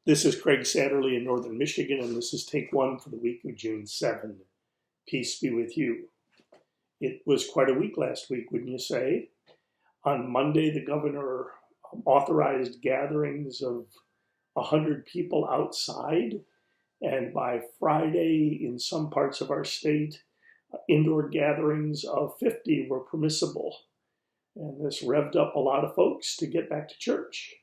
This is Craig Satterlee in Northern Michigan, and this is Take One for the week of June 7. Peace be with you. It was quite a week last week, wouldn't you say? On Monday, the governor authorized gatherings of 100 people outside, and by Friday, in some parts of our state, indoor gatherings of 50 were permissible. And this revved up a lot of folks to get back to church.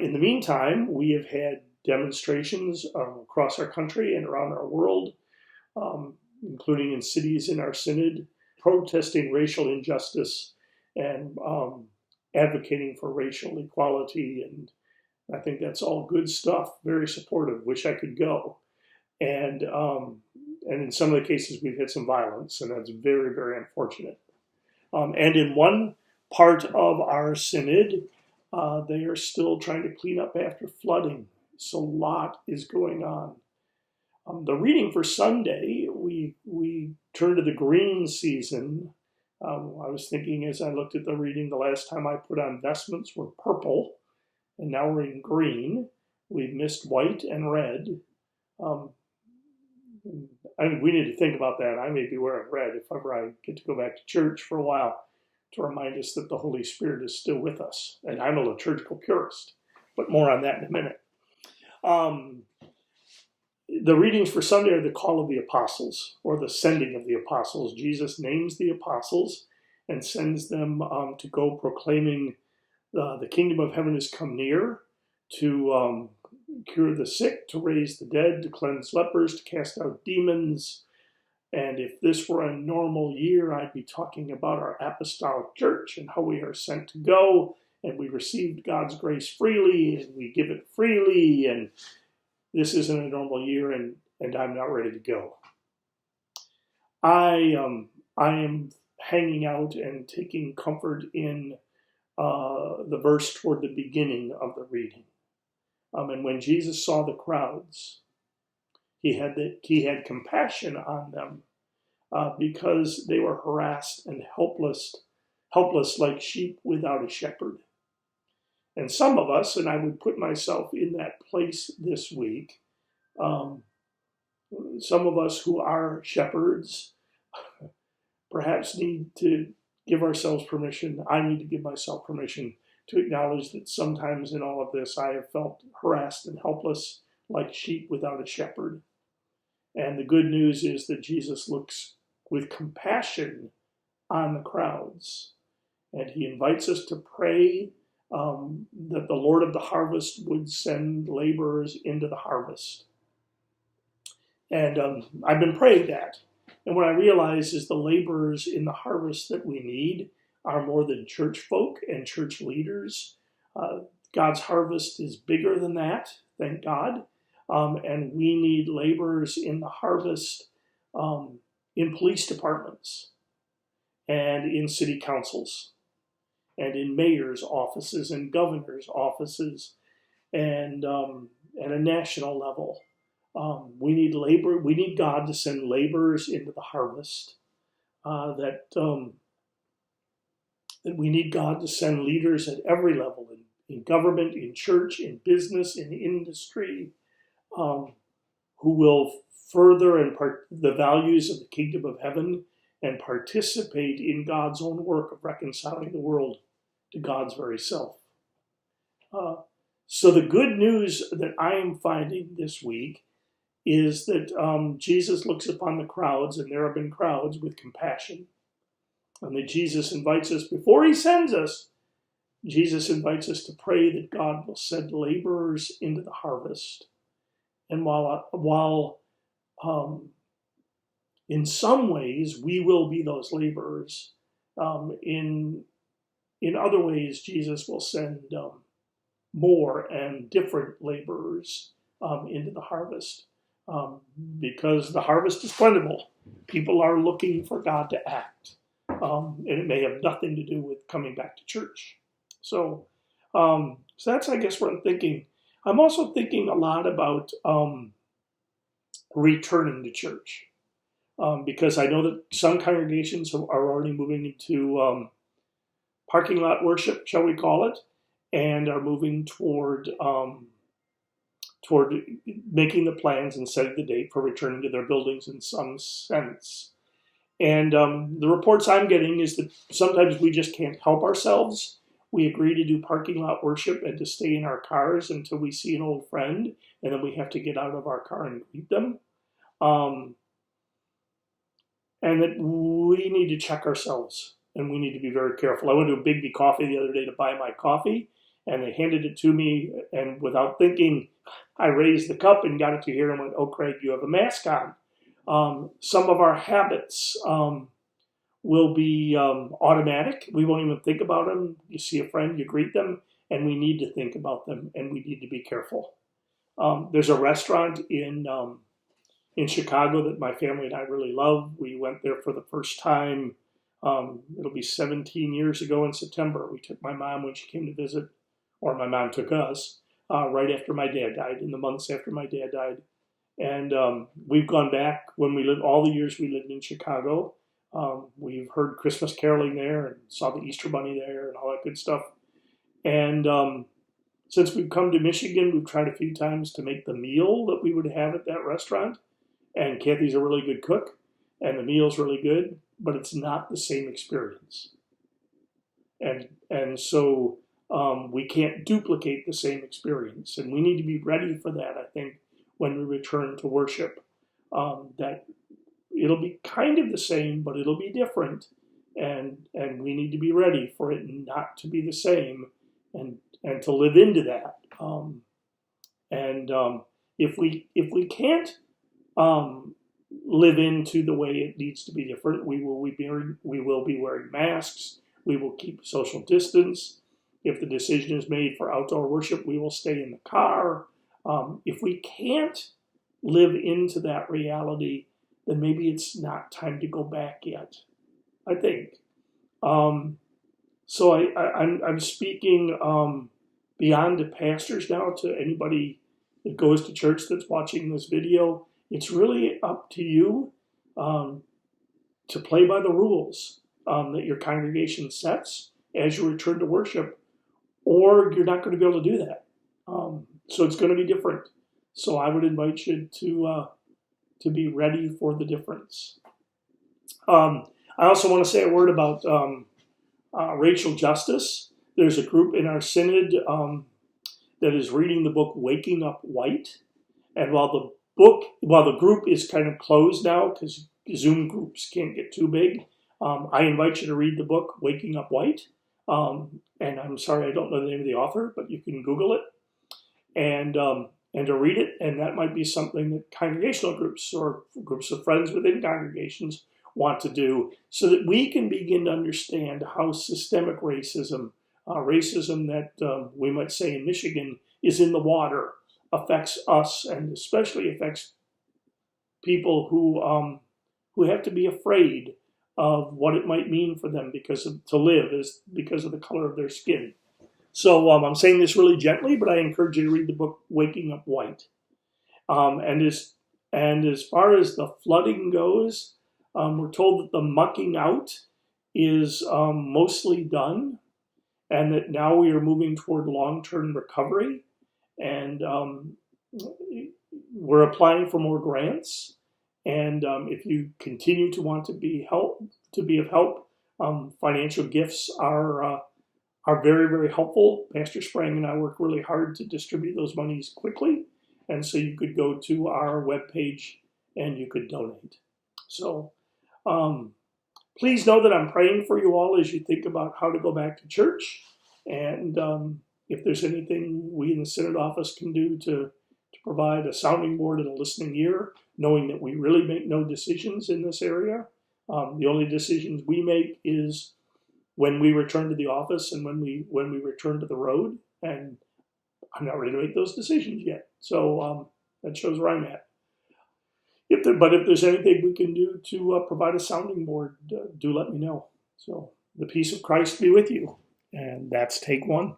In the meantime, we have had demonstrations across our country and around our world, including in cities in our synod, protesting racial injustice and advocating for racial equality. And I think that's all good stuff, very supportive. Wish I could go. And in some of the cases, we've had some violence, and that's very, very unfortunate. And in one part of our synod, they are still trying to clean up after flooding. So a lot is going on. The reading for Sunday, we turn to the green season. I was thinking as I looked at the reading, the last time I put on vestments were purple, and now we're in green. We've missed white and red. We need to think about that. I may be wearing red if ever I get to go back to church for a while, to remind us that the Holy Spirit is still with us. And I'm a liturgical purist, but more on that in a minute. The readings for Sunday are the call of the apostles, or the sending of the apostles. Jesus names the apostles and sends them to go proclaiming the kingdom of heaven has come near, to cure the sick, to raise the dead, to cleanse lepers, to cast out demons. And if this were a normal year, I'd be talking about our apostolic church and how we are sent to go, and we received God's grace freely, and we give it freely, and this isn't a normal year, and I'm not ready to go. I am hanging out and taking comfort in the verse toward the beginning of the reading. And when Jesus saw the crowds, he had compassion on them because they were harassed and helpless like sheep without a shepherd. And some of us, and I would put myself in that place this week, some of us who are shepherds perhaps need to give ourselves permission. I need to give myself permission to acknowledge that sometimes in all of this I have felt harassed and helpless like sheep without a shepherd. And the good news is that Jesus looks with compassion on the crowds. And he invites us to pray that the Lord of the harvest would send laborers into the harvest. And I've been praying that. And what I realize is the laborers in the harvest that we need are more than church folk and church leaders. God's harvest is bigger than that, thank God. And we need laborers in the harvest in police departments and in city councils and in mayor's offices and governor's offices and at a national level. We need labor. We need God to send laborers into the harvest. That we need God to send leaders at every level, in government, in church, in business, in industry, who will further the values of the kingdom of heaven and participate in God's own work of reconciling the world to God's very self. So the good news that I am finding this week is that Jesus looks upon the crowds, and there have been crowds, with compassion. And that Jesus invites us, before he sends us, Jesus invites us to pray that God will send laborers into the harvest. And while in some ways we will be those laborers, in other ways Jesus will send more and different laborers into the harvest. Because the harvest is plentiful. People are looking for God to act. And it may have nothing to do with coming back to church. So that's, I guess, what I'm thinking. I'm also thinking a lot about returning to church. Because I know that some congregations are already moving into parking lot worship, shall we call it, and are moving toward toward making the plans and setting the date for returning to their buildings in some sense. And the reports I'm getting is that sometimes we just can't help ourselves. We agree to do parking lot worship and to stay in our cars until we see an old friend, and then we have to get out of our car and greet them. And that we need to check ourselves, and we need to be very careful. I went to a Big B Coffee the other day to buy my coffee, and they handed it to me, and without thinking, I raised the cup and got it to here and went, "Oh, Craig, you have a mask on." Some of our habits will be automatic. We won't even think about them. You see a friend, you greet them, and we need to think about them, and we need to be careful. There's a restaurant in Chicago that my family and I really love. We went there for the first time. It'll be 17 years ago in September. We took my mom when she came to visit, or my mom took us, right after my dad died, in the months after my dad died. And we've gone back when we lived, all the years we lived in Chicago. We've heard Christmas caroling there and saw the Easter Bunny there and all that good stuff. And since we've come to Michigan, we've tried a few times to make the meal that we would have at that restaurant. And Kathy's a really good cook, and the meal's really good, but it's not the same experience. And so we can't duplicate the same experience, and we need to be ready for that, I think, when we return to worship. That it'll be kind of the same, but it'll be different, and we need to be ready for it not to be the same, and to live into that. If we can't live into the way it needs to be different, we will be wearing masks. We will keep social distance. If the decision is made for outdoor worship, we will stay in the car. If we can't live into that reality, then maybe it's not time to go back yet, I think. So I'm speaking beyond the pastors now to anybody that goes to church that's watching this video. It's really up to you to play by the rules that your congregation sets as you return to worship, or you're not going to be able to do that. So it's going to be different. So I would invite you to be ready for the difference. I also want to say a word about Rachel Justice. There's a group in our synod that is reading the book Waking Up White. And while the group is kind of closed now because Zoom groups can't get too big, I invite you to read the book Waking Up White. And I'm sorry I don't know the name of the author, but you can Google it and to read it. And that might be something that congregational groups or groups of friends within congregations want to do, so that we can begin to understand how systemic racism that we might say in Michigan is in the water, affects us, and especially affects people who have to be afraid of what it might mean for them because of the color of their skin. So I'm saying this really gently, but I encourage you to read the book Waking Up White. And as far as the flooding goes, we're told that the mucking out is mostly done, and that now we are moving toward long-term recovery. And we're applying for more grants. And if you continue to want to be of help, financial gifts are very, very helpful. Pastor Sprang and I work really hard to distribute those monies quickly. And so you could go to our webpage and you could donate. So please know that I'm praying for you all as you think about how to go back to church. And if there's anything we in the Synod office can do to provide a sounding board and a listening ear, knowing that we really make no decisions in this area. The only decisions we make is when we return to the office and when we return to the road. And I'm not ready to make those decisions yet. So that shows where I'm at. But if there's anything we can do to provide a sounding board, do let me know. So the peace of Christ be with you. And that's take one.